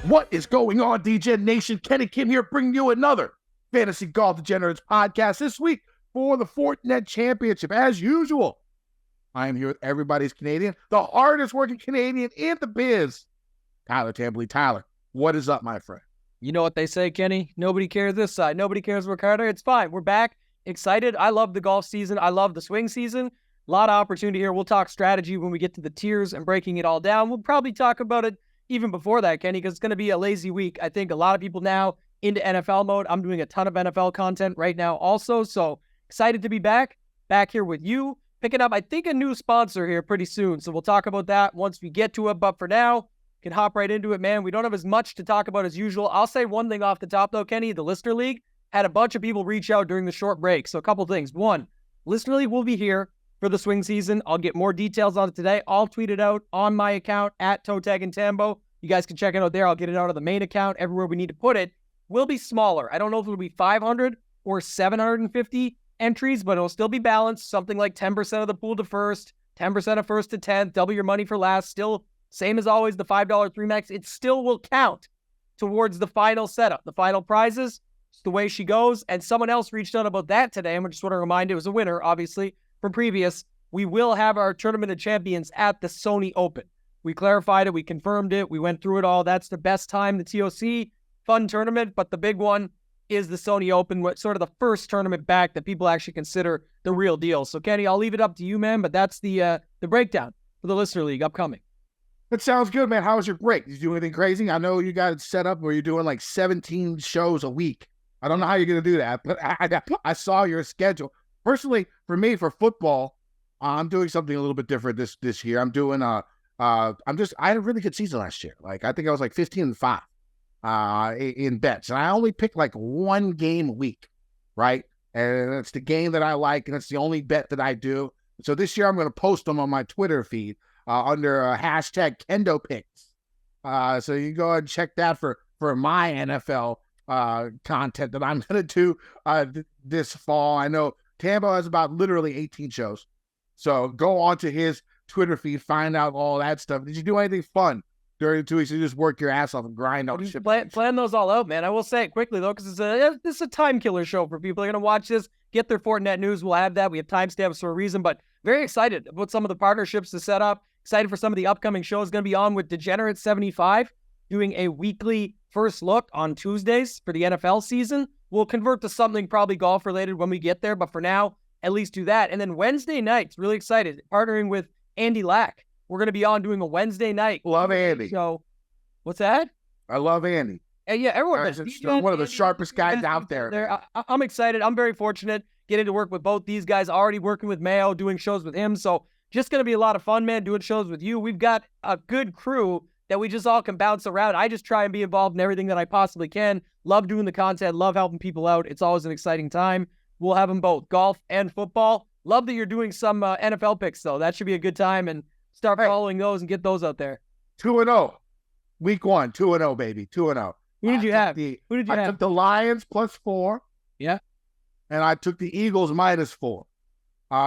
What is going on, Degen Nation? Kenny Kim here, bringing you another Fantasy Golf Degenerates podcast this week for the Fortinet Championship. As usual, I am here with everybody's Canadian, the hardest working Canadian in the biz, Tyler Tamboline. Tyler, what is up, my friend? You know what they say, Kenny? Nobody cares this side. Nobody cares Ricardo. It's fine. We're back. Excited. I love the golf season. I love the swing season. A lot of opportunity here. We'll talk strategy when we get to the tiers and breaking it all down. We'll probably talk about it even before that, Kenny, because it's going to be a lazy week. I think a lot of people now into NFL mode. I'm doing a ton of NFL content right now also, so excited to be back here with you. Picking up, I think, a new sponsor here pretty soon, so we'll talk about that once we get to it. But for now, can hop right into it, man. We don't have as much to talk about as usual. I'll say one thing off the top, though, Kenny. The Listener League had a bunch of people reach out during the short break, so a couple things. One, Listener League will be here for the swing season. I'll get more details on it today. I'll tweet it out on my account at Totag and Tambo. You guys can check it out there. I'll get it out of the main account. Everywhere we need to put it will be smaller. I don't know if it'll be 500 or 750 entries, but it'll still be balanced. Something like 10% of the pool to first, 10% of first to 10th, double your money for last. Still, same as always, the $5 3-max. It still will count towards the final setup, the final prizes. It's the way she goes. And someone else reached out about that today. I just want to remind you, it was a winner, obviously, from previous. We will have our Tournament of Champions at the Sony Open. We clarified it. We confirmed it. We went through it all. That's the best time, the TOC, fun tournament. But the big one is the Sony Open, sort of the first tournament back that people actually consider the real deal. So, Kenny, I'll leave it up to you, man. But that's the breakdown for the Listener League upcoming. That sounds good, man. How was your break? Did you do anything crazy? I know you got it set up where you're doing like 17 shows a week. I don't know how you're going to do that, but I saw your schedule. Personally, for me, for football, I'm doing something a little bit different this year. I'm doing I had a really good season last year. Like, I think I was like 15-5 in bets. And I only picked like one game a week, right? And it's the game that I like, and it's the only bet that I do. So this year I'm going to post them on my Twitter feed under hashtag Kendo Picks. So you go ahead and check that for my NFL content that I'm going to do this fall. I know Tambo has about literally 18 shows. So go on to his Twitter feed, find out all that stuff. Did you do anything fun during the 2 weeks? You just work your ass off and grind out the shit. Plan those all out, man. I will say it quickly, though, because it's a time killer show for people. They're going to watch this, get their Fortinet news. We'll have that. We have timestamps for a reason, but very excited about some of the partnerships to set up. Excited for some of the upcoming shows. Going to be on with Degenerates 75, doing a weekly first look on Tuesdays for the NFL season. We'll convert to something probably golf-related when we get there, but for now, at least do that. And then Wednesday nights, really excited, partnering with Andy Lack. We're going to be on doing a Wednesday night. Love Andy. So, what's that? I love Andy. Yeah, everyone does. One of the sharpest guys out there. I'm excited. I'm very fortunate getting to work with both these guys. Already working with Mayo, doing shows with him. So just going to be a lot of fun, man, doing shows with you. We've got a good crew that we just all can bounce around. I just try and be involved in everything that I possibly can. Love doing the content. Love helping people out. It's always an exciting time. We'll have them both, golf and football. Love that you're doing some NFL picks, though. That should be a good time, and start following those and get those out there. 2-0. Week 1, 2-0, baby. 2-0. Who did you have? I took the Lions +4. Yeah. And I took the Eagles -4.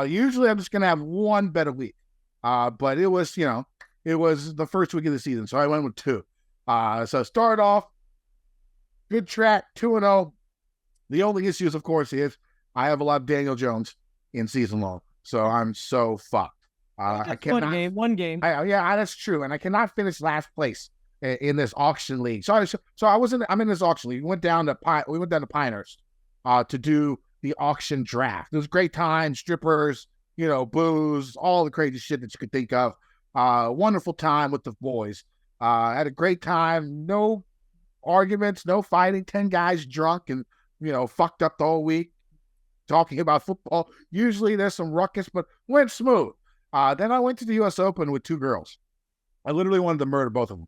Usually I'm just going to have one bet a week. But it was the first week of the season, so I went with 2. So start off, good track, 2-0. The only issues, of course, is I have a lot of Daniel Jones in season long, so I'm so fucked. I cannot. One game. Yeah, that's true, and I cannot finish last place in this auction league. So I'm in this auction league. We went down to Pinehurst to do the auction draft. It was a great time, strippers, booze, all the crazy shit that you could think of. Wonderful time with the boys. Had a great time. No arguments, no fighting. 10 guys drunk and fucked up the whole week talking about football. Usually there's some ruckus, but went smooth. Then I went to the U.S. Open with 2 girls. I literally wanted to murder both of them.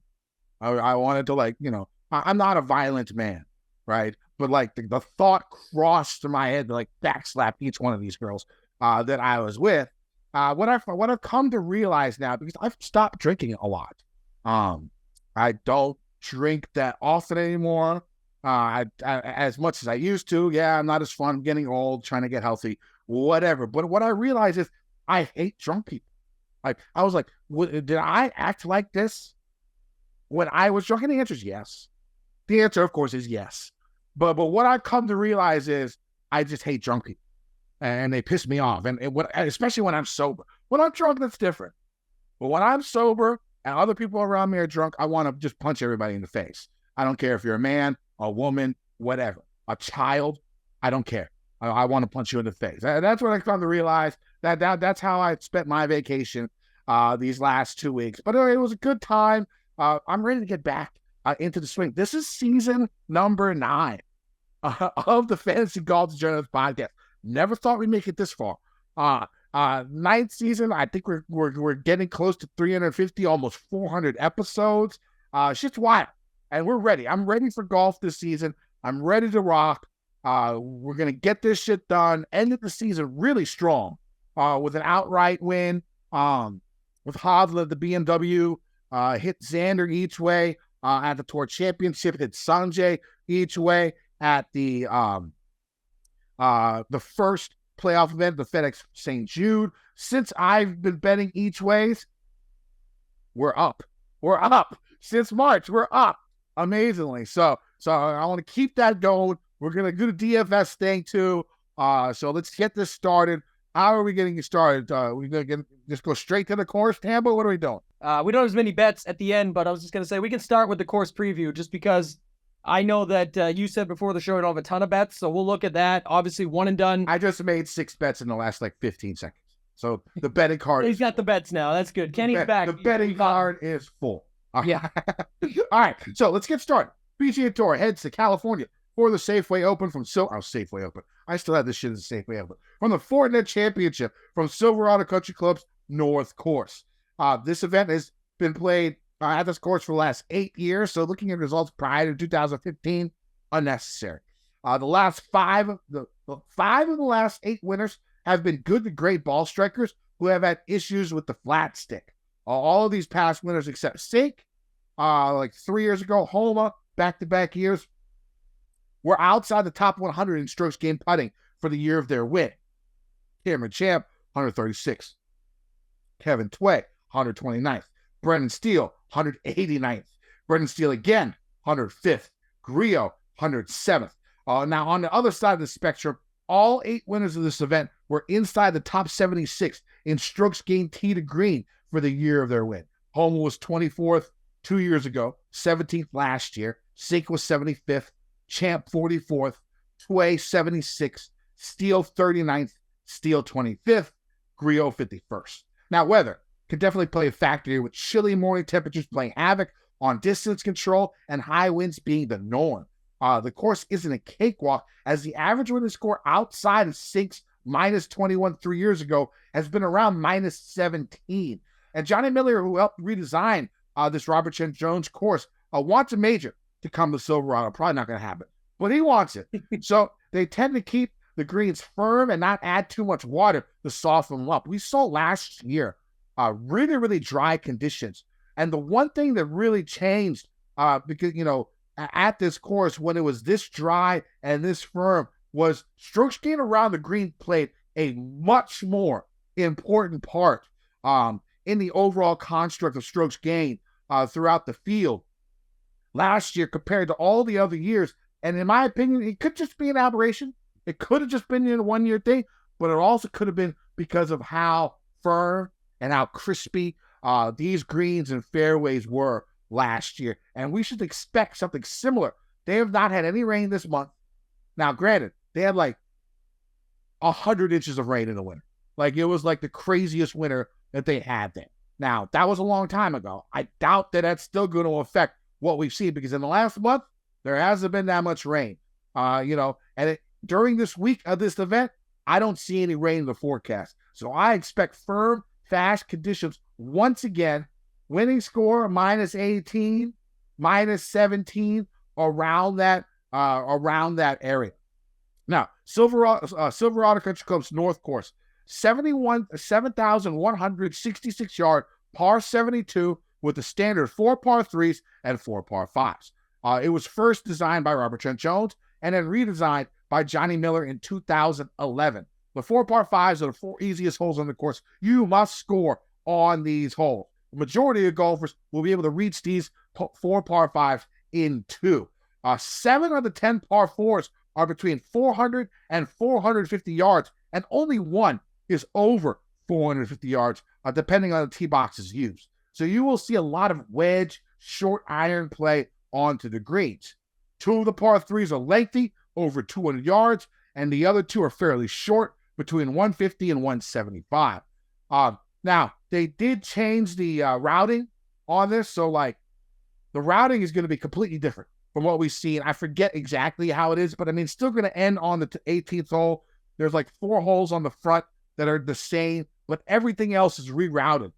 I wanted to I'm not a violent man, right? But the thought crossed through my head to backslap each one of these girls that I was with. What I've come to realize now, because I've stopped drinking a lot. I don't drink that often anymore. I as much as I used to. Yeah, I'm not as fun. I'm getting old, trying to get healthy, whatever. But what I realize is I hate drunk people. I was like, did I act like this when I was drunk, and the answer is yes. The answer, of course, is yes. But what I've come to realize is I just hate drunk people, and they piss me off. And especially when I'm sober. When I'm drunk, that's different. But when I'm sober and other people around me are drunk, I want to just punch everybody in the face. I don't care if you're a man, a woman, whatever, a child. I don't care. I want to punch you in the face. That's what I come to realize. That's how I spent my vacation these last 2 weeks. But it was a good time. I'm ready to get back into the swing. This is season number 9 of the Fantasy Golf Degenerates podcast. Never thought we'd make it this far. 9th season. I think we're getting close to 350, almost 400 episodes. Shit's wild, and we're ready. I'm ready for golf this season. I'm ready to rock. We're gonna get this shit done. Ended the season really strong with an outright win. With Hovland, the BMW hit Xander each way at the Tour Championship. Hit Sanjay each way at the first playoff event, the FedEx St. Jude. Since I've been betting each ways, we're up. We're up. Since March, we're up amazingly. So I want to keep that going. We're going to do the DFS thing too. So let's get this started. How are we getting started? We're going to just go straight to the course, Tambo? What are we doing? We don't have as many bets at the end, but I was just going to say we can start with the course preview just because I know that you said before the show you don't have a ton of bets, so we'll look at that. Obviously, one and done. I just made 6 bets in the last 15 seconds. So the betting card. He's got the bets now. That's good. Kenny's back. The betting card is full. Yeah. All right. So let's get started. PGA Tour heads to California for the Safeway Open from Safeway Open. I still have this shit as a Safeway Open. From the Fortinet Championship from Silverado Country Club's North Course. This event has been played at this course for the last 8 years. So looking at results prior to 2015, unnecessary. The 5 of the last 8 winners have been good to great ball strikers who have had issues with the flat stick. All of these past winners except Sink, 3 years ago, Homa, back-to-back years, were outside the top 100 in strokes gained putting for the year of their win. Cameron Champ, 136. Kevin Tway, 129th. Brendan Steele, 189th. Brendan Steele again, 105th. Griot, 107th. Now, on the other side of the spectrum, all 8 winners of this event were inside the top 76 in strokes gained tee to green for the year of their win. Homa was 24th 2 years ago, 17th last year. Sink was 75th. Champ 44th. Tway 76th. Steele 39th. Steele 25th. Griot 51st. Now, weather can definitely play a factor here, with chilly morning temperatures playing havoc on distance control and high winds being the norm. The course isn't a cakewalk, as the average winning score outside of Sink's minus 21 3 years ago has been around minus 17. And Johnny Miller, who helped redesign this Robert Trent Jones course, wants a major to come to Silverado. Probably not going to happen, but he wants it. So they tend to keep the greens firm and not add too much water to soften them up. We saw last year really, really dry conditions. And the one thing that really changed, because, at this course, when it was this dry and this firm, was strokes gained around the green played a much more important part in the overall construct of strokes gained throughout the field last year compared to all the other years. And in my opinion, it could just be an aberration. It could have just been a one-year thing, but it also could have been because of how firm and how crispy these greens and fairways were last year. And we should expect something similar. They have not had any rain this month. Now, granted, they had 100 inches of rain in the winter. It was the craziest winter that they had then. Now, that was a long time ago. I doubt that that's still going to affect what we've seen, because in the last month, there hasn't been that much rain. During this week of this event, I don't see any rain in the forecast. So I expect firm, fast conditions once again. Winning score minus 18, minus 17, around that area. Now, Silverado Country Club's North Course, 7,166 yard par 72 with a standard 4 par 3s and 4 par 5s. It was first designed by Robert Trent Jones and then redesigned by Johnny Miller in 2011. The 4 par 5s are the 4 easiest holes on the course. You must score on these holes. The majority of golfers will be able to reach these 4 par 5s in 2. 7 of the 10 par 4s are between 400 and 450 yards, and only 1 is over 450 yards, depending on the tee boxes used. So you will see a lot of wedge, short iron play onto the greens. 2 of the par 3s are lengthy, over 200 yards, and the other 2 are fairly short, between 150 and 175. Now, they did change the routing on this, so like the routing is going to be completely different from what we've seen. I forget exactly how it is, but I mean, still going to end on the 18th hole. There's like 4 holes on the front that are the same, but everything else is rerouted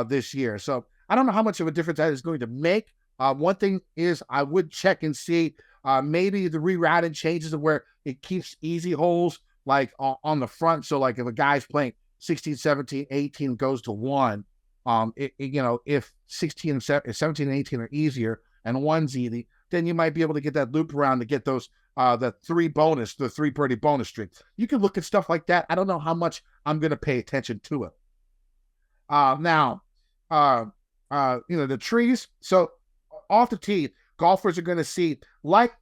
this year. So I don't know how much of a difference that is going to make. One thing is I would check and see maybe the rerouting changes of where it keeps easy holes like on the front. So like if a guy's playing 16, 17, 18 goes to 1, if 16 and 17 and 18 are easier and 1's easy, then you might be able to get that loop around to get those the 3 birdie bonus streak. You can look at stuff like that. I don't know how much I'm going to pay attention to it. Now, the trees. So off the tee, golfers are going to see like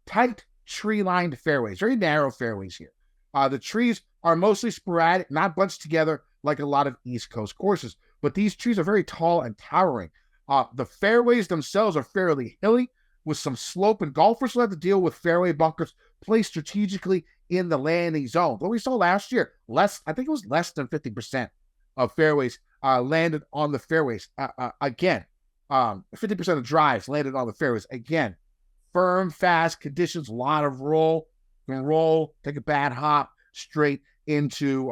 tight tree-lined fairways, very narrow fairways here. The trees are mostly sporadic, not bunched together like a lot of East Coast courses, but these trees are very tall and towering. The fairways themselves are fairly hilly with some slope, and golfers will have to deal with fairway bunkers placed strategically in the landing zone. What we saw last year, I think it was less than 50% of fairways landed on the fairways. Again, 50% of drives landed on the fairways. Again, firm, fast conditions, a lot of roll, take a bad hop straight into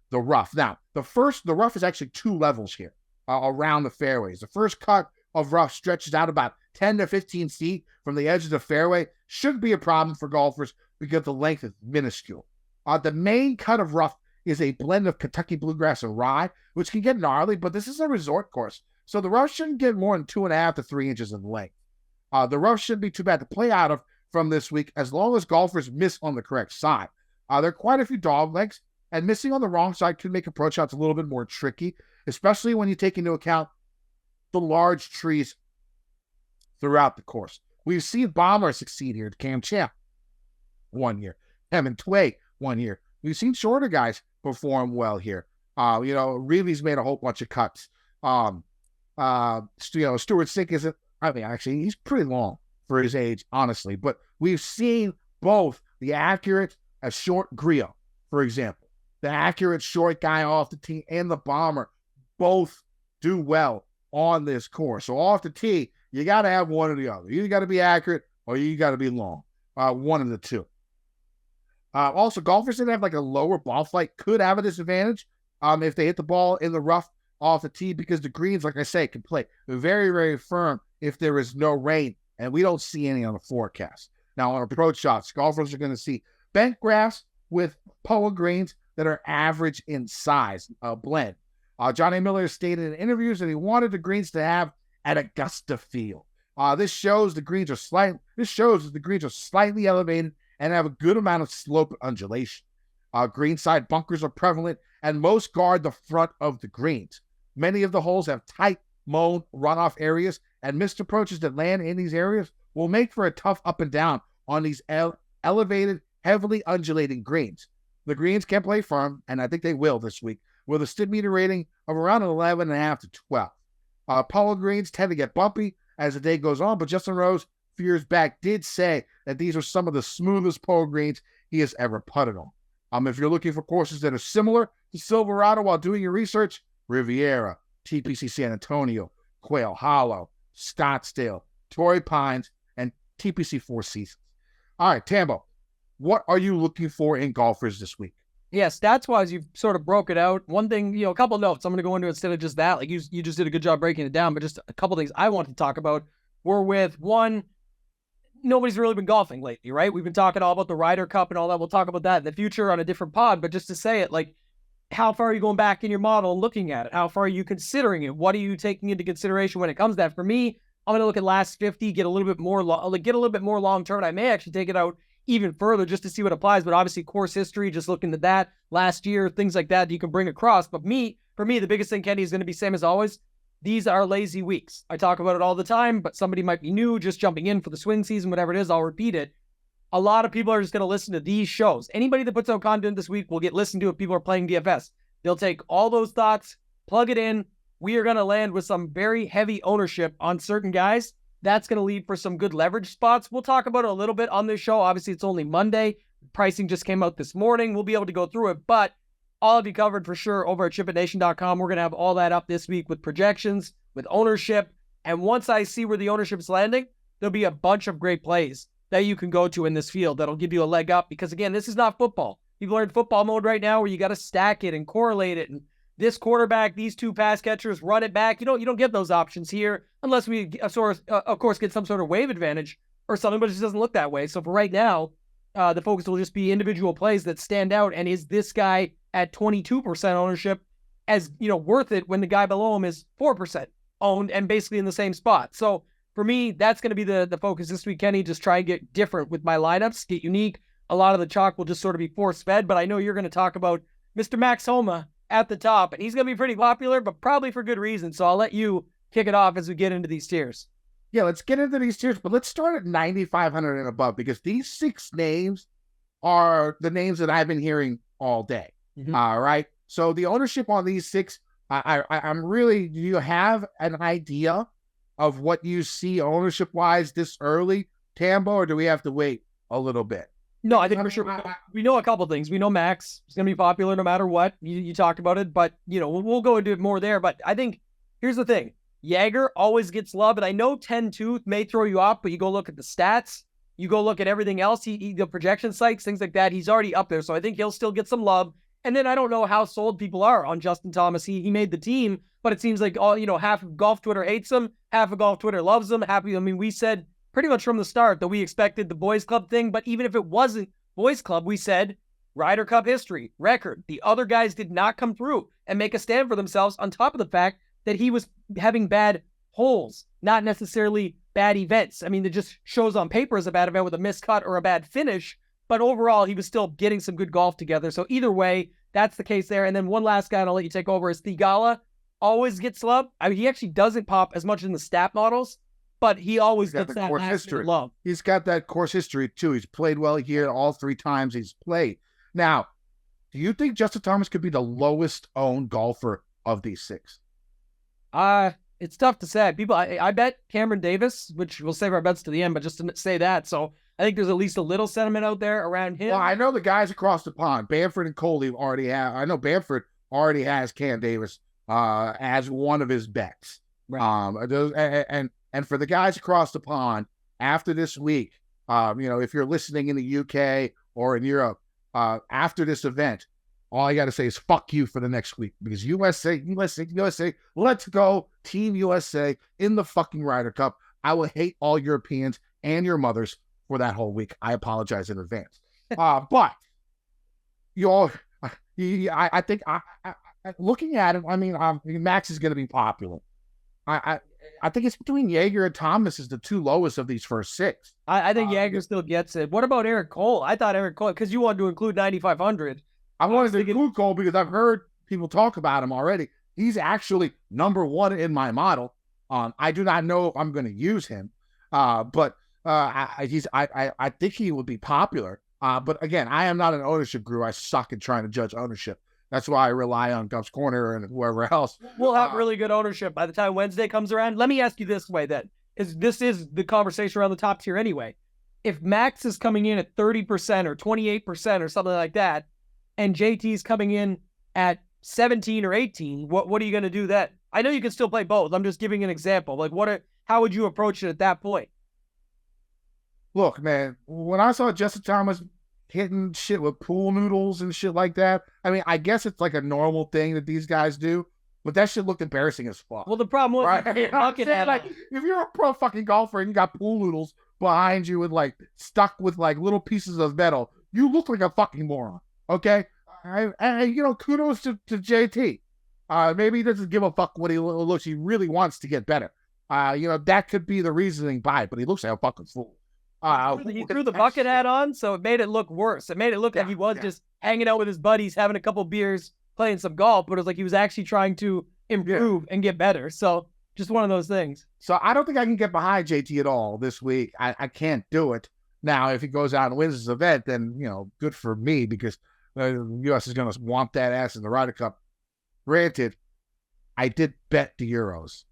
the rough. Now, the rough is actually 2 levels here around the fairways. The first cut of rough stretches out about 10 to 15 feet from the edge of the fairway. Shouldn't be a problem for golfers because the length is minuscule. The main cut of rough is a blend of Kentucky bluegrass and rye, which can get gnarly, but this is a resort course, so the rough shouldn't get more than 2.5 to 3 inches in length. The rough shouldn't be too bad to play out of from this week as long as golfers miss on the correct side. There are quite a few dog legs, and missing on the wrong side could make approach shots a little bit more tricky, especially when you take into account the large trees throughout the course. We've seen Bomber succeed here. Cam Champ, 1 year. Kim and Tyler, 1 year. We've seen shorter guys perform well here. Reilly's made a whole bunch of cuts. Stuart Sink isn't, actually, he's pretty long for his age, honestly. But we've seen both the accurate and short Griot, for example. The accurate short guy off the tee and the bomber both do well on this course. So off the tee, you got to have one or the other. You got to be accurate or you got to be long. One of the two. Also, golfers that have like a lower ball flight could have a disadvantage if they hit the ball in the rough off the tee, because the greens, like I say, can play very, very firm if there is no rain, and we don't see any on the forecast. Now, on approach shots, golfers are going to see bent grass with POA greens that are average in size, a blend. Johnny Miller stated in interviews that he wanted the greens to have an Augusta feel. This shows the greens are slightly elevated and have a good amount of slope and undulation. Greenside bunkers are prevalent, and most guard the front of the greens. Many of the holes have tight, mown runoff areas, and missed approaches that land in these areas will make for a tough up and down on these elevated, heavily undulating greens. The greens can play firm, and I think they will this week, with a STID meter rating of around 11.5 to 12. Polo greens tend to get bumpy as the day goes on, but Justin Rose, a few years back, did say that these are some of the smoothest polo greens he has ever putted on. If you're looking for courses that are similar to Silverado while doing your research, Riviera, TPC San Antonio, Quail Hollow, Scottsdale, Torrey Pines, and TPC Four Seasons. All right, Tambo, what are you looking for in golfers this week? Yeah, stats-wise, you've sort of broke it out. One thing, a couple notes I'm going to go into instead of just that. Like you just did a good job breaking it down, but just a couple things I want to talk about were with, one, nobody's really been golfing lately, right? We've been talking all about the Ryder Cup and all that. We'll talk about that in the future on a different pod, but just to say it, like, how far are you going back in your model and looking at it? How far are you considering it? What are you taking into consideration when it comes to that? For me, I'm going to look at last 50, get a little bit more long-term, and I may actually take it out even further just to see what applies. But obviously course history, just looking at that last year, things like that you can bring across. But for me, the biggest thing, Kenny, is going to be same as always. these are lazy weeks. I talk about it all the time, but somebody might be new, just jumping in for the swing season, whatever it is, I'll repeat it. A lot of people are just going to listen to these shows. Anybody that puts out content this week will get listened to if people are playing DFS. They'll take all those thoughts, plug it in. We are going to land with some very heavy ownership on certain guys. That's going to lead for some good leverage spots. We'll talk about it a little bit on this show. Obviously, it's only Monday. Pricing just came out this morning. We'll be able to go through it, but all of you covered for sure over at chipitnation.com. We're going to have all that up this week with projections, with ownership. And once I see where the ownership's landing, there'll be a bunch of great plays that you can go to in this field that'll give you a leg up. Because again, this is not football. People are in football mode right now where you got to stack it and correlate it. And this quarterback, these two pass catchers, run it back. You don't get those options here unless we, of course, get some sort of wave advantage or something, but it just doesn't look that way. So for right now, the focus will just be individual plays that stand out. And is this guy at 22% ownership as, worth it when the guy below him is 4% owned and basically in the same spot? So for me, that's going to be the focus this week, Kenny. Just try and get different with my lineups, get unique. A lot of the chalk will just sort of be force-fed, but I know you're going to talk about Mr. Max Homa at the top, and he's going to be pretty popular, but probably for good reason. So I'll let you kick it off as we get into these tiers. Yeah, let's get into these tiers, but let's start at 9,500 and above because these 6 names are the names that I've been hearing all day. Mm-hmm. All right. So the ownership on these 6, I'm really, do you have an idea of what you see ownership wise this early, Tambo, or do we have to wait a little bit? No, I think for sure we know a couple things. We know Max is going to be popular no matter what. You talked about it, but we'll go into it more there. But I think here's the thing. Jaeger always gets love, and I know 10-2 may throw you off, but you go look at the stats, you go look at everything else, the projection sites, things like that, he's already up there. So I think he'll still get some love. And then I don't know how sold people are on Justin Thomas. He made the team, but it seems like half of golf Twitter hates him, half of golf Twitter loves him. We said pretty much from the start that we expected the Boys Club thing, but even if it wasn't Boys Club, we said Ryder Cup history, record. The other guys did not come through and make a stand for themselves, on top of the fact that he was having bad holes, not necessarily bad events. It just shows on paper as a bad event with a miscut or a bad finish, but overall, he was still getting some good golf together. So either way, that's the case there. And then one last guy, and I'll let you take over, is Thigala. Always gets love. He actually doesn't pop as much in the stat models, but he always gets that course history. Love. He's got that course history, too. He's played well here all 3 times he's played. Now, do you think Justin Thomas could be the lowest owned golfer of these 6? It's tough to say. I bet Cameron Davis, which we'll save our bets to the end, but just to say that. So I think there's at least a little sentiment out there around him. Well, I know the guys across the pond, Bamford and Coley already have. I know Bamford already has Cam Davis as one of his bets. Right. And for the guys across the pond, after this week, if you're listening in the UK or in Europe, after this event, all I got to say is fuck you for the next week, because USA, let's go, Team USA in the fucking Ryder Cup. I will hate all Europeans and your mothers for that whole week. I apologize in advance. But I think looking at it, Max is going to be popular. I think it's between Jaeger and Thomas is the 2 lowest of these first 6. I think Jaeger still gets it. What about Eric Cole? I thought Eric Cole, because you wanted to include 9,500. I wanted to include Cole because I've heard people talk about him already. He's actually number 1 in my model. I do not know if I'm going to use him, but I think he would be popular. But again, I am not an ownership guru. I suck at trying to judge ownership. That's why I rely on Gump's Corner and whoever else. We'll have really good ownership by the time Wednesday comes around. Let me ask you this way then. This is the conversation around the top tier anyway. If Max is coming in at 30% or 28% or something like that, and JT's coming in at 17 or 18, what are you going to do then? I know you can still play both. I'm just giving an example. How would you approach it at that point? Look, man, when I saw Justin Thomas hitting shit with pool noodles and shit like that, I guess it's like a normal thing that these guys do, but that shit looked embarrassing as fuck. Well, the problem was, right? If you're a pro fucking golfer and you got pool noodles behind you with stuck with little pieces of metal, you look like a fucking moron. Okay, kudos to JT. Maybe he doesn't give a fuck what he looks. He really wants to get better. That could be the reasoning by it, but he looks like a fucking fool. He threw the bucket hat on, so it made it look worse. It made it look like he was just hanging out with his buddies, having a couple beers, playing some golf, but it was like he was actually trying to improve and get better. So just one of those things. So I don't think I can get behind JT at all this week. I can't do it. Now, if he goes out and wins this event, then, good for me, because the U.S. is going to want that ass in the Ryder Cup. Granted, I did bet the Euros.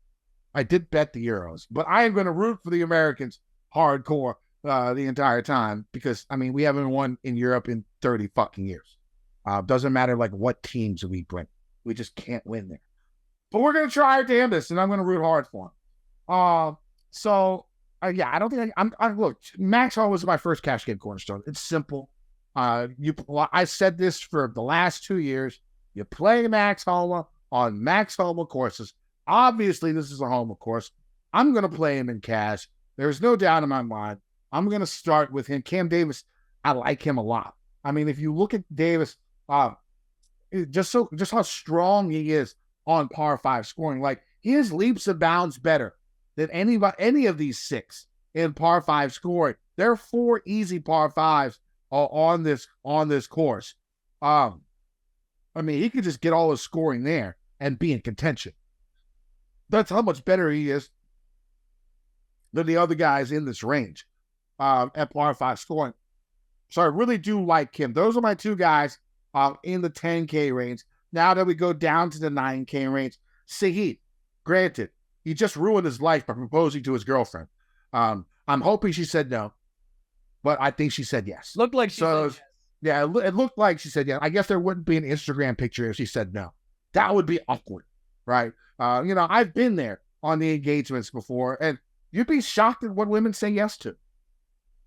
But I am going to root for the Americans hardcore the entire time, because, we haven't won in Europe in 30 fucking years. Doesn't matter what teams we bring. We just can't win there. But we're going to try our damnedest, and I'm going to root hard for him. I don't think look, Max Homa was my first cash game cornerstone. It's simple. I said this for the last 2 years. You play Max Homa on Max Homa courses. Obviously, this is a Homa course. I'm going to play him in cash. There's no doubt in my mind. I'm going to start with him. Cam Davis, I like him a lot. If you look at Davis, just how strong he is on par 5 scoring. He is leaps and bounds better than any of these 6 in par 5 scoring. There are 4 easy par 5s on this course. He could just get all his scoring there and be in contention. That's how much better he is than the other guys in this range at par 5 scoring. So I really do like him. Those are my 2 guys in the 10K range. Now that we go down to the 9K range, Sahid, granted, he just ruined his life by proposing to his girlfriend. I'm hoping she said no, but I think she said yes. Looked like she said yes. Yeah, it looked like she said yes. I guess there wouldn't be an Instagram picture if she said no. That would be awkward, right? I've been there on the engagements before, and you'd be shocked at what women say yes to.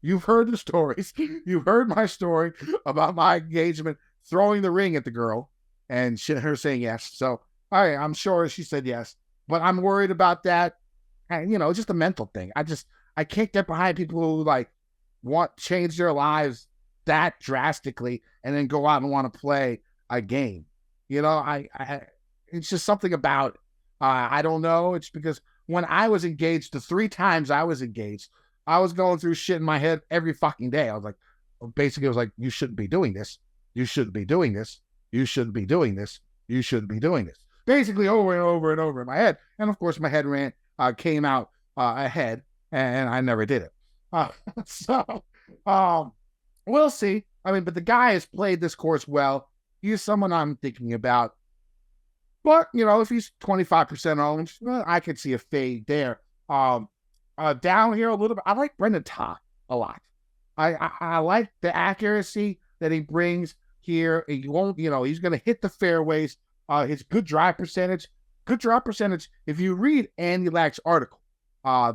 You've heard the stories. You've heard my story about my engagement, throwing the ring at the girl, and her saying yes. So, I'm sure she said yes. But I'm worried about that. And, it's just a mental thing. I can't get behind people who want to change their lives that drastically and then go out and want to play a game. It's just something about it. I don't know. It's because when I was engaged, the 3 times I was engaged, I was going through shit in my head every fucking day. I was like, you shouldn't be doing this. You shouldn't be doing this. You shouldn't be doing this. You shouldn't be doing this. Basically over and over and over in my head. And of course my head came out ahead, and I never did it. We'll see. But the guy has played this course well. He's someone I'm thinking about. But, if he's 25% owned, I could see a fade there. Down here a little bit, I like Brendan Todd a lot. I like the accuracy that he brings here. He won't, he's going to hit the fairways. His good drive percentage. If you read Andy Lack's article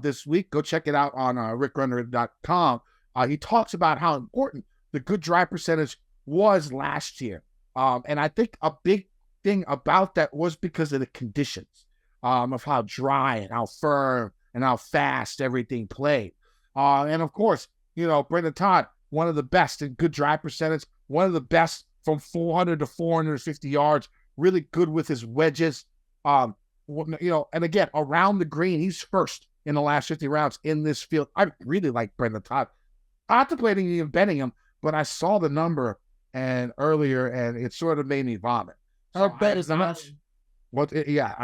this week, go check it out on rickrunner.com. He talks about how important the good drive percentage was last year. And I think a big thing about that was because of the conditions of how dry and how firm and how fast everything played. And of course, Brendan Todd, one of the best in good drive percentage, one of the best from 400 to 450 yards, really good with his wedges. And again, around the green, he's first in the last 50 rounds in this field. I really like Brendan Todd. Contemplating even betting him, but I saw the number earlier, and it sort of made me vomit. Our bet is not.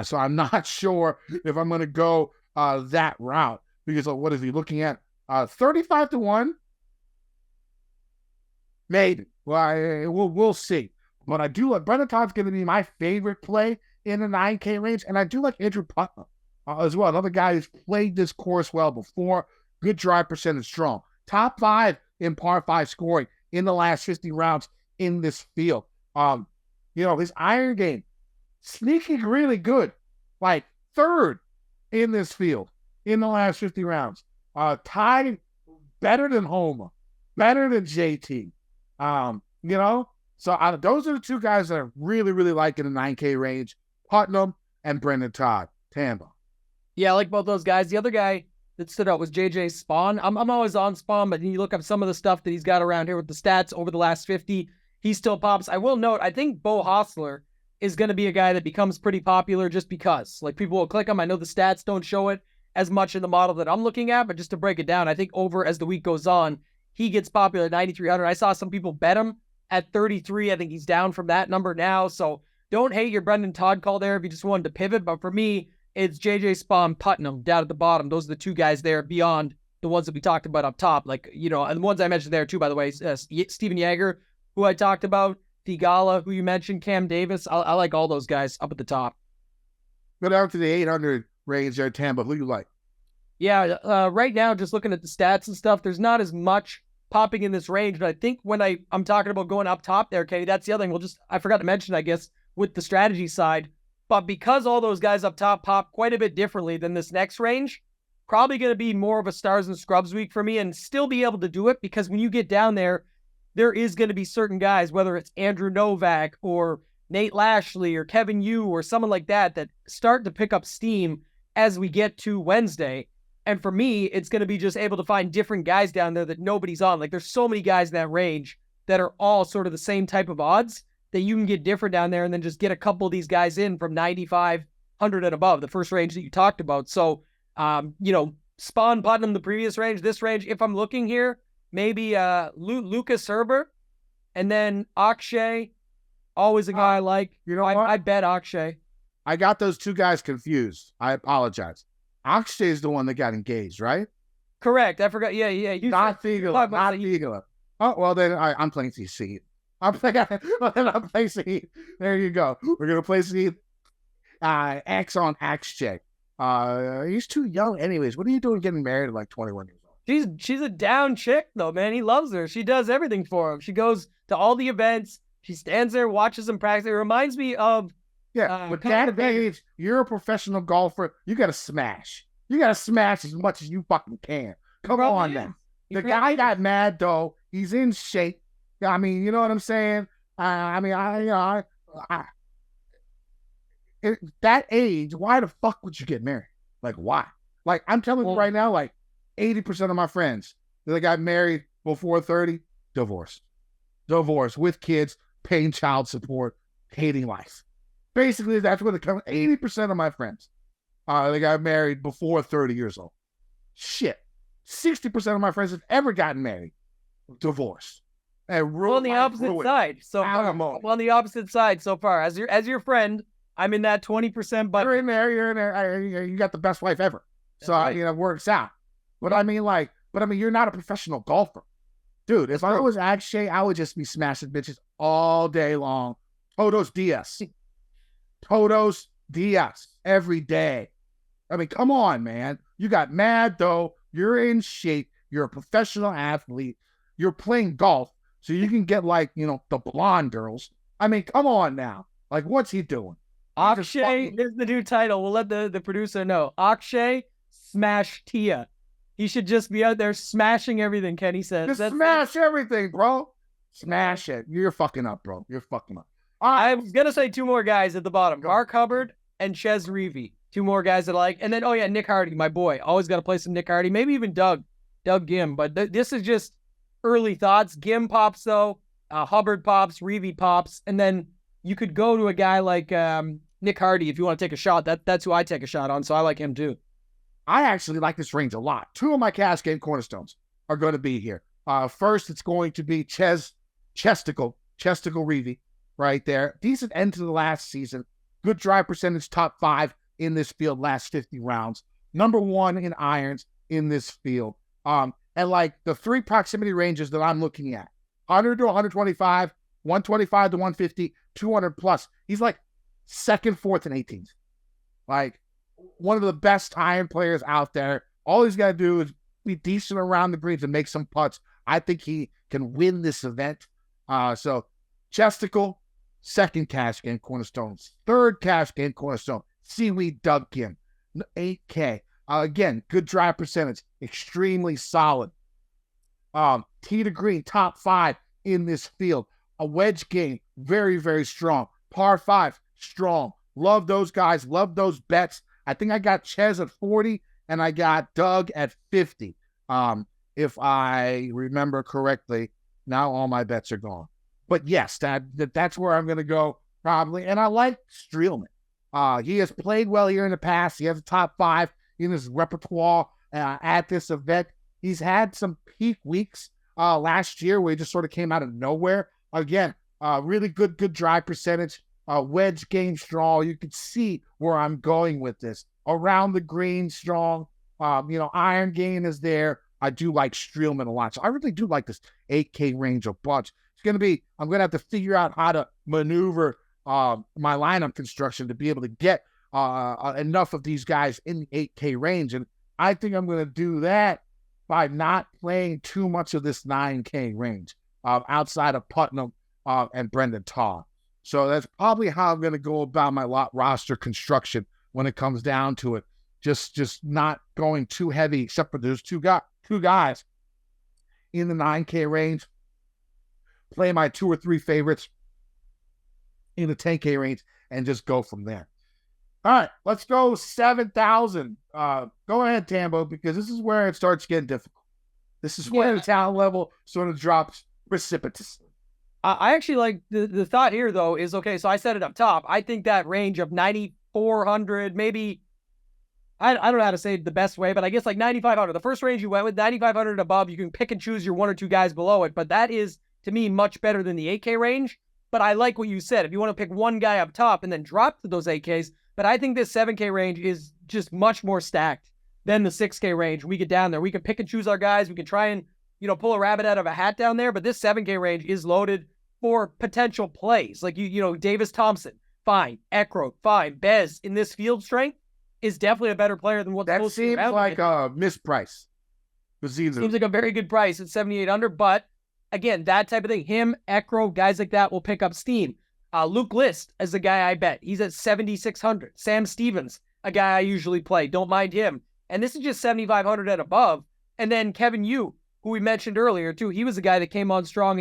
So I'm not sure if I'm going to go that route, because what is he looking at? 35 to 1? Maybe. Well, we'll see. But I do like Brendan Todd's going to be my favorite play in the 9K range, and I do like Andrew Putnam as well. Another guy who's played this course well before. Good drive percentage, strong. Top 5 in par 5 scoring in the last 50 rounds in this field. His iron game, sneaking really good. 3rd in this field in the last 50 rounds. Tied better than Homa, better than JT. So those are the 2 guys that I really, really like in the 9K range, Putnam and Brendan Todd. Tambo. Yeah, I like both those guys. The other guy that stood out was JJ Spawn. I'm always on Spawn, but you look up some of the stuff that he's got around here with the stats over the last 50, he still pops. I will note, I think Bo Hostler is going to be a guy that becomes pretty popular just because. People will click him. I know the stats don't show it as much in the model that I'm looking at, but just to break it down, I think over as the week goes on, he gets popular at 9,300. I saw some people bet him at 33. I think he's down from that number now. So Don't hate your Brendan Todd call there if you just wanted to pivot, but for me, it's JJ Spawn, Putnam down at the bottom. Those are the two guys there beyond the ones that we talked about up top. Like, and the ones I mentioned there too, by the way, Steven Yeager, who I talked about, Thigala, who you mentioned, Cam Davis. I like all those guys up at the top. Go down to the 800 range there, Tampa. Who you like? Yeah, right now, just looking at the stats and stuff, there's not as much popping in this range, but I think when I'm talking about going up top there, Kenny, that's the other thing. I forgot to mention, I guess, with the strategy side, but because all those guys up top pop quite a bit differently than this next range, probably going to be more of a stars and scrubs week for me and still be able to do it, because when you get down there, there is going to be certain guys, whether it's Andrew Novak or Nate Lashley or Kevin Yu or someone like that start to pick up steam as we get to Wednesday. And for me, it's going to be just able to find different guys down there that nobody's on. Like, there's so many guys in that range that are all sort of the same type of odds that you can get different down there and then just get a couple of these guys in from 95, 100 and above, the first range that you talked about. So, Spawn, Putnam, the previous range, this range, if I'm looking here, maybe Lucas Herber, and then Akshay, always a guy I like. I bet Akshay. I got those two guys confused. I apologize. Akshay is the one that got engaged, right? Correct. I forgot. Yeah. Not Thigala. Not Thigala. Oh, well, then I'm playing Seed. I'm playing Seed. There you go. We're going to play Seed. X on Akshay. He's too young anyways. What are you doing getting married at like 21 years old? She's a down chick, though, man. He loves her. She does everything for him. She goes to all the events. She stands there, watches him practice. It reminds me of... with that age, you're a professional golfer. You got to smash. You got to smash as much as you fucking can. Come on, now. The guy got mad, though. He's in shape. I mean, you know what I'm saying? At that age, why the fuck would you get married? Like, why? Like, I'm telling you right now, like, 80% of my friends that got married before 30, divorced with kids, paying child support, hating life. Basically, that's what it comes. 80% of my friends, they got married before 30 years old. Shit, 60% of my friends have ever gotten married, divorced, and on the opposite side. So on the opposite side so far, as your friend, I'm in that 20%. But you're in there. You got the best wife ever. So right. It works out. But I mean, you're not a professional golfer, dude. If I was Akshay, I would just be smashing bitches all day long. Todos Diaz every day. I mean, come on, man. You got mad, though. You're in shape. You're a professional athlete. You're playing golf, so you can get, the blonde girls. I mean, come on now. Like, what's he doing? Akshay is the new title. We'll let the producer know. Akshay SMASHtia. He should just be out there smashing everything, Kenny says. Just smash everything, bro. Smash it. You're fucking up, bro. You're fucking up. I was going to say two more guys at the bottom. Mark Hubbard and Ches Reavie. Two more guys that I like. And then, Nick Hardy, my boy. Always got to play some Nick Hardy. Maybe even Doug Gim. But this is just early thoughts. Gim pops, though. Hubbard pops. Reavie pops. And then you could go to a guy like Nick Hardy if you want to take a shot. That's who I take a shot on, so I like him too. I actually like this range a lot. Two of my cash game cornerstones are going to be here. First, it's going to be Chesticle Reavie. Right there. Decent end to the last season. Good drive percentage, top 5 in this field last 50 rounds. Number 1 in irons in this field. And the 3 proximity ranges that I'm looking at. 100 to 125, 125 to 150, 200 plus. He's like 2nd, 4th, and 18th. Like, one of the best iron players out there. All he's got to do is be decent around the greens and make some putts. I think he can win this event. So, Chesticle, 2nd cash game cornerstone. 3rd cash game cornerstone, Seaweed Doug Kim, 8K. Again, good drive percentage, extremely solid. Tee to green, top 5 in this field. A wedge game, very, very strong. Par 5, strong. Love those guys, love those bets. I think I got Ches at 40 and I got Doug at 50. If I remember correctly, now all my bets are gone. But yes, that's where I'm going to go probably. And I like Streelman. He has played well here in the past. He has a top 5 in his repertoire at this event. He's had some peak weeks last year where he just sort of came out of nowhere. Again, really good drive percentage. wedge game strong. You can see where I'm going with this. Around the green strong. Iron game is there. I do like Streelman a lot. So I really do like this 8K range a bunch. I'm going to have to figure out how to maneuver my lineup construction to be able to get enough of these guys in the 8K range. And I think I'm going to do that by not playing too much of this 9K range outside of Putnam and Brendan Todd. So that's probably how I'm going to go about my roster construction when it comes down to it. Just not going too heavy, except for there's two guys in the 9K range. Play my 2 or 3 favorites in the 10K range and just go from there. All right, let's go 7,000. Go ahead, Tambo, because this is where it starts getting difficult. This is where the talent level sort of drops precipitously. I actually like the thought here, though, is, okay, so I said it up top. I think that range of 9,400, maybe, I don't know how to say it the best way, but I guess like 9,500. The first range you went with, 9,500 above, you can pick and choose your 1 or 2 guys below it, but that is, to me, much better than the 8K range. But I like what you said. If you want to pick one guy up top and then drop to those 8Ks, but I think this 7K range is just much more stacked than the 6K range. We get down there. We can pick and choose our guys. We can try and, pull a rabbit out of a hat down there, but this 7K range is loaded for potential plays. Like, Davis Thompson, fine. Ekro, fine. Bez, in this field strength, is definitely a better player than what's that seems like a misprice. Seems like a very good price at 7,800, but again, that type of thing. Him, Ekro, guys like that will pick up steam. Luke List is a guy I bet. He's at 7,600. Sam Stevens, a guy I usually play. Don't mind him. And this is just 7,500 and above. And then Kevin Yu, who we mentioned earlier, too. He was a guy that came on strong,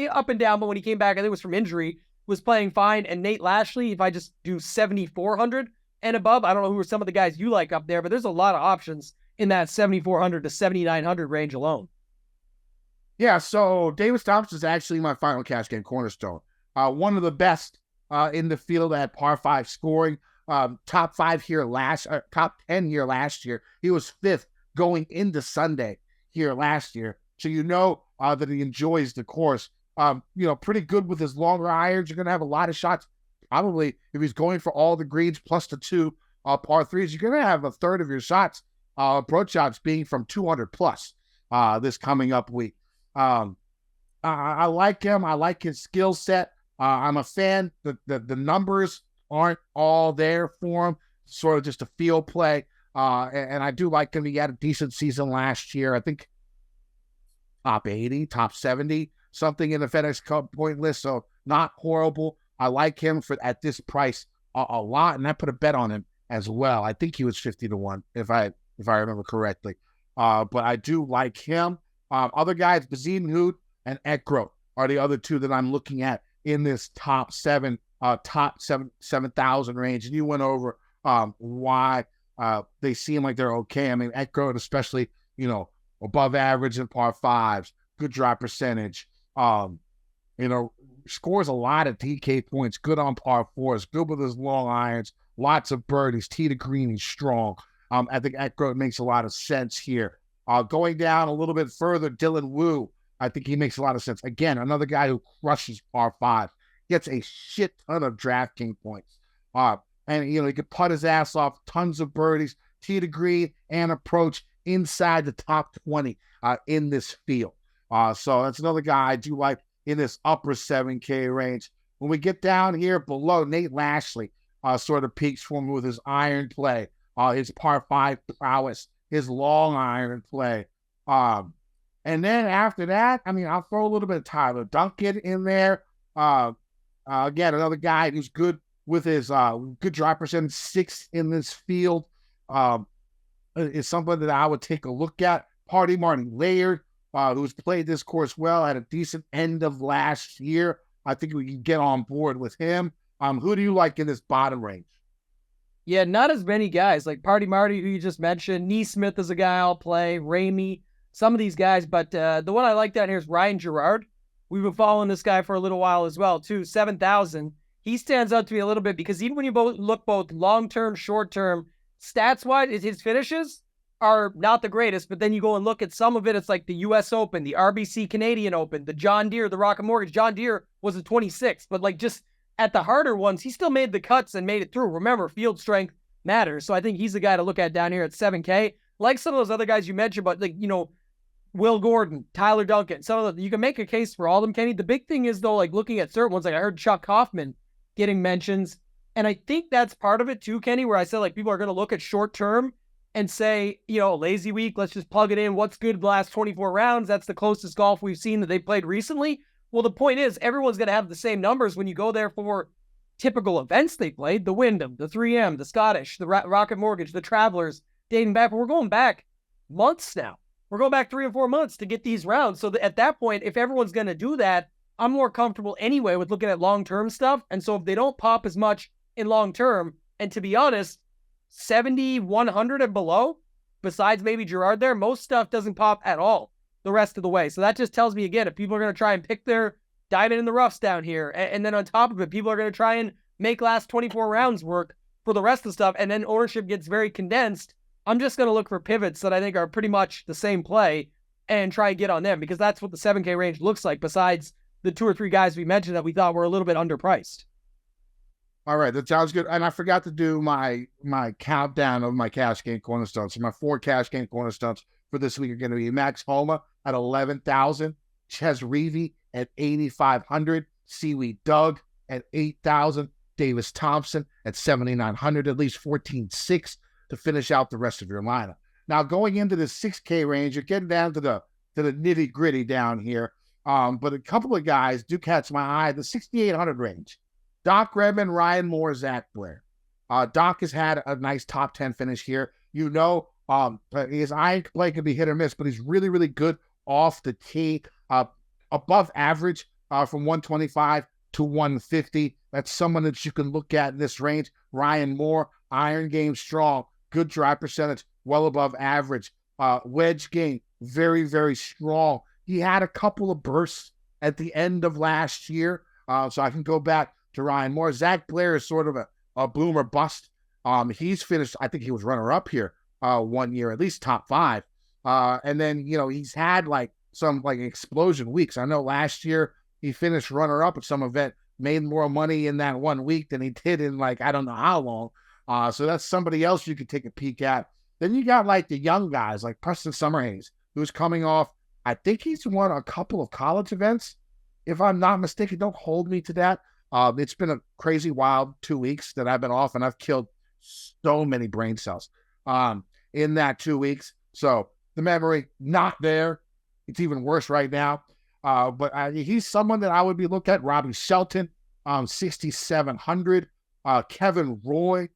up and down, but when he came back, I think it was from injury, was playing fine. And Nate Lashley, if I just do 7,400 and above, I don't know who are some of the guys you like up there, but there's a lot of options in that 7,400 to 7,900 range alone. Yeah, so Davis Thompson is actually my final cash game cornerstone. One of the best in the field at par 5 scoring. Top 10 here last year. He was 5th going into Sunday here last year. So that he enjoys the course. Pretty good with his longer irons. You're going to have a lot of shots. Probably if he's going for all the greens plus the 2 par 3s, you're going to have a third of your shots, approach shots being from 200 plus this coming up week. I like him. I like his skill set. I'm a fan. The numbers aren't all there for him. Sort of just a field play. And I do like him. He had a decent season last year. I think top 80, top 70, something in the FedEx Cup point list. So not horrible. I like him at this price a lot. And I put a bet on him as well. I think he was 50-1 if I remember correctly. But I do like him. Other guys, Bazine Hoot and Ekro are the other 2 that I'm looking at in this top 7,000 range. And you went over why they seem like they're okay. I mean, Ekro, especially, above average in par 5s, good drive percentage, scores a lot of DK points, good on par 4s, good with his long irons, lots of birdies, tee to green, he's strong. I think Ekro makes a lot of sense here. Going down a little bit further, Dylan Wu, I think he makes a lot of sense. Again, another guy who crushes par 5, gets a shit ton of DraftKings points. And, he could putt his ass off, tons of birdies, tee to green, and approach inside the top 20 in this field. So that's another guy I do like in this upper 7K range. When we get down here below, Nate Lashley sort of peaks for me with his iron play, his par 5 prowess, his long iron play. And then after that, I'll throw a little bit of Tyler Duncan in there. Again, another guy who's good with his good drive percentage, 6th in this field. Is somebody that I would take a look at. Marty Laird, who's played this course well, had a decent end of last year. I think we can get on board with him. Who do you like in this bottom range? Yeah, not as many guys. Like Party Marty, who you just mentioned. Neesmith is a guy I'll play. Ramey, some of these guys. But the one I like down here is Ryan Gerard. We've been following this guy for a little while as well, too. 7,000. He stands out to me a little bit because even when you look both long-term, short-term, stats-wise, his finishes are not the greatest, but then you go and look at some of it, it's like the U.S. Open, the RBC Canadian Open, the John Deere, the Rocket Mortgage. John Deere was a 26th, but like just at the harder ones, he still made the cuts and made it through. Remember, field strength matters. So I think he's the guy to look at down here at 7K. Like some of those other guys you mentioned, but like, Will Gordon, Tyler Duncan, some of them, you can make a case for all of them, Kenny. The big thing is, though, like looking at certain ones, like I heard Chuck Hoffman getting mentions. And I think that's part of it too, Kenny, where I said like people are going to look at short term and say, lazy week, let's just plug it in. What's good the last 24 rounds? That's the closest golf we've seen that they played recently. Well, the point is, everyone's going to have the same numbers when you go there for typical events they played, the Wyndham, the 3M, the Scottish, the Rocket Mortgage, the Travelers, dating back. But we're going back months now. We're going back 3 or 4 months to get these rounds. So at that point, if everyone's going to do that, I'm more comfortable anyway with looking at long-term stuff. And so if they don't pop as much in long-term, and to be honest, 70, 100 and below, besides maybe Gerard there, most stuff doesn't pop at all the rest of the way. So that just tells me, again, if people are going to try and pick their diamond in the roughs down here, and then on top of it, people are going to try and make last 24 rounds work for the rest of the stuff, and then ownership gets very condensed, I'm just going to look for pivots that I think are pretty much the same play and try and get on them, because that's what the 7K range looks like, besides the 2 or 3 guys we mentioned that we thought were a little bit underpriced. All right, that sounds good. And I forgot to do my countdown of my cash game cornerstones. So my 4 cash game cornerstones for this week are going to be Max Homa at 11,000, Ches Reavie at 8,500, Seaweed Doug at 8,000, Davis Thompson at 7,900, at least 14,600 to finish out the rest of your lineup. Now going into the 6K range, you're getting down to the nitty gritty down here. But a couple of guys do catch my eye. The 6,800 range. Doc Redman, Ryan Moore, Zach Blair. Doc has had a nice top 10 finish here. His iron play can be hit or miss, but he's really, really good off the tee. Above average from 125 to 150. That's someone that you can look at in this range. Ryan Moore, iron game strong, good drive percentage, well above average. Wedge game, very, very strong. He had a couple of bursts at the end of last year, so I can go back to Ryan Moore. Zach Blair is sort of a boom or bust. He's finished, I think he was runner-up here 1 year, at least top 5. And then, he's had some explosion weeks. I know last year he finished runner-up at some event, made more money in that 1 week than he did in I don't know how long. So that's somebody else you could take a peek at. Then you got the young guys like Preston Summerhays, who's coming off, I think he's won a couple of college events. If I'm not mistaken, don't hold me to that. It's been a crazy wild 2 weeks that I've been off, and I've killed so many brain cells in that 2 weeks. So the memory, not there. It's even worse right now. But he's someone that I would be looking at. Robbie Shelton, 6,700. Kevin Roy,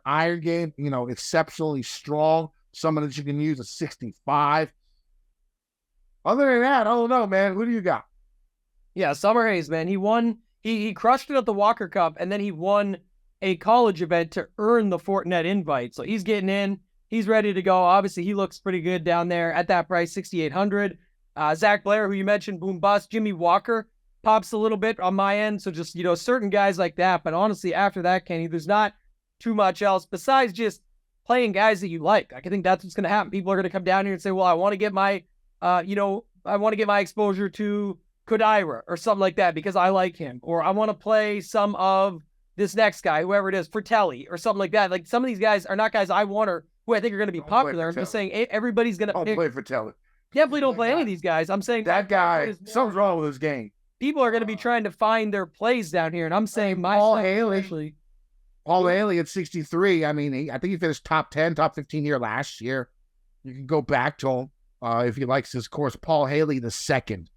iron game, exceptionally strong. Someone that you can use at 65. Other than that, I don't know, man. Who do you got? Yeah, Summerhays, man. He won. He crushed it at the Walker Cup, and then he won a college event to earn the Fortinet invite. So he's getting in. He's ready to go. Obviously, he looks pretty good down there at that price, 6,800. Zach Blair, who you mentioned, boom bust. Jimmy Walker pops a little bit on my end. So just, certain guys like that. But honestly, after that, Kenny, there's not too much else besides just playing guys that you like. I think that's what's going to happen. People are going to come down here and say, well, I want to get my, I want to get my exposure to Kodaira or something like that because I like him. Or I want to play some of this next guy, whoever it is, Fratelli or something like that. Like some of these guys are not guys I want or who I think are going to be popular. I'm just saying everybody's going to play Fratelli. Definitely don't play any of these guys. I'm saying that guy, something's wrong with his game. People are going to be trying to find their plays down here. And I'm saying Paul Haley at 63. I mean, I think he finished top 10, top 15 here last year. You can go back to him if he likes his course. Paul Haley, the second.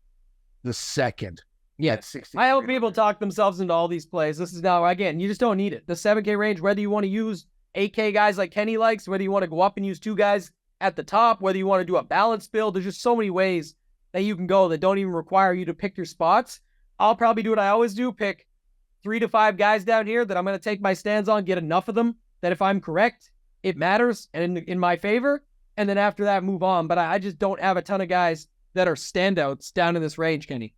Yeah, I hope people talk themselves into all these plays. This is now, again, you just don't need it. The 7K range, whether you want to use 8K guys like Kenny likes, whether you want to go up and use 2 guys at the top, whether you want to do a balanced build, there's just so many ways that you can go that don't even require you to pick your spots. I'll probably do what I always do, pick 3 to 5 guys down here that I'm going to take my stands on, get enough of them that if I'm correct, it matters and in my favor. And then after that, move on. But I just don't have a ton of guys that are standouts down in this range, Kenny.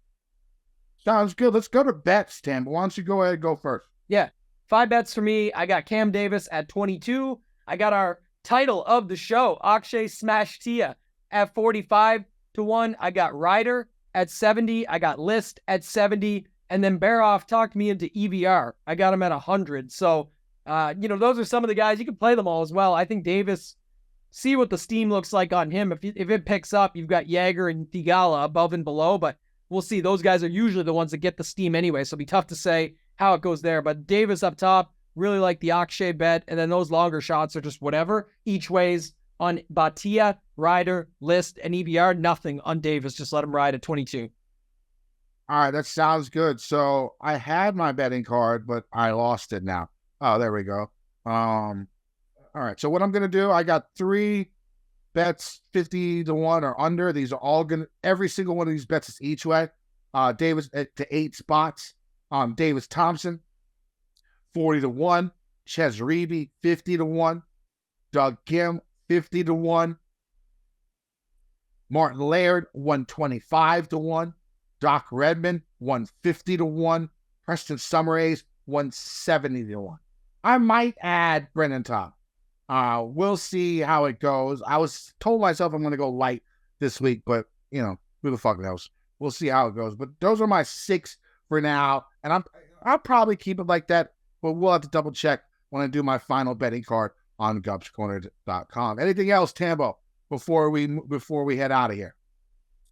Sounds good. Let's go to bets, Tim. Why don't you go ahead and go first? Yeah. 5 bets for me. I got Cam Davis at 22. I got our title of the show, Akshay SMASHtia at 45 to 1. I got Ryder at 70. I got List at 70. And then Baroff talked me into EVR. I got him at 100. So, those are some of the guys. You can play them all as well. I think Davis, see what the steam looks like on him. If it picks up, you've got Jaeger and Thigala above and below, but we'll see. Those guys are usually the ones that get the steam anyway, so it'll be tough to say how it goes there. But Davis up top, really like the Akshay bet, and then those longer shots are just whatever. Each ways on Batia, Ryder, List, and EVR, nothing on Davis. Just let him ride at 22. All right, that sounds good. So I had my betting card, but I lost it now. Oh, there we go. All right, so what I'm going to do, I got 3 bets, 50 to 1 or under. These are all going to, every single one of these bets is each way. Davis to 8 spots. Davis Thompson, 40 to 1. Ches Reavie, 50 to 1. Doug Kim, 50 to 1. Martin Laird, 125 to 1. Doc Redman, 150 to 1. Preston Summerhays, 170 to 1. I might add Brennan Todd. We'll see how it goes. I was told myself I'm going to go light this week, but, who the fuck knows? We'll see how it goes. But those are my 6 for now, and I'll probably keep it like that, but we'll have to double check when I do my final betting card on gupscorner.com. Anything else, Tambo, before we head out of here?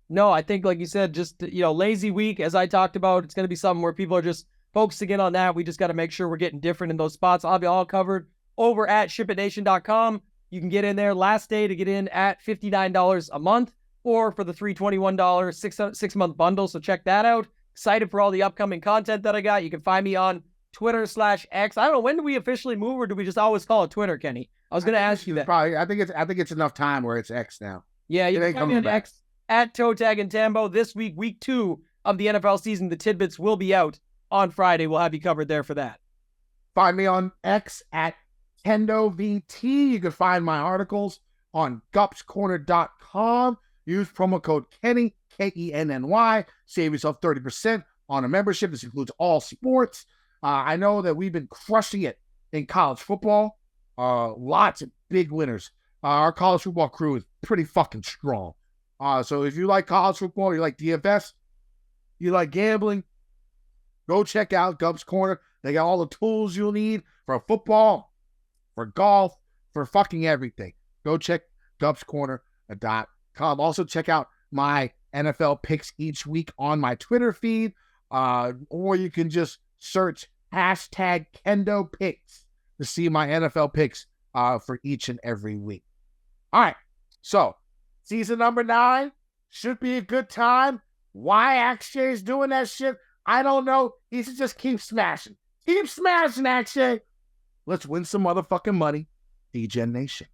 No, I think, like you said, just, lazy week, as I talked about, it's going to be something where people are just focusing in on that. We just got to make sure we're getting different in those spots. I'll be all covered over at shipitnation.com. You can get in there. Last day to get in at $59 a month, or for the $321 six-month bundle. So check that out. Excited for all the upcoming content that I got. You can find me on Twitter/X. I don't know, when do we officially move, or do we just always call it Twitter, Kenny? I was going to ask you that. Probably. I think it's enough time where it's X now. Yeah, you can find me on X at Toe Tag and Tambo. This week, week 2 of the NFL season, the tidbits will be out on Friday. We'll have you covered there for that. Find me on X at KendoVT. You can find my articles on gupscorner.com. Use promo code Kenny, Kenny. Save yourself 30% on a membership. This includes all sports. I know that we've been crushing it in college football. Lots of big winners. Our college football crew is pretty fucking strong. So if you like college football, you like DFS, you like gambling, go check out Gup's Corner. They got all the tools you'll need for football, for golf, for fucking everything. Go check gupscorner.com. Also check out my NFL picks each week on my Twitter feed, or you can just search hashtag Kendo Picks to see my NFL picks for each and every week. All right, so season number 9 should be a good time. Why Akshay is doing that shit, I don't know. He should just keep smashing. Keep smashing, Akshay. Let's win some motherfucking money. Degeneration.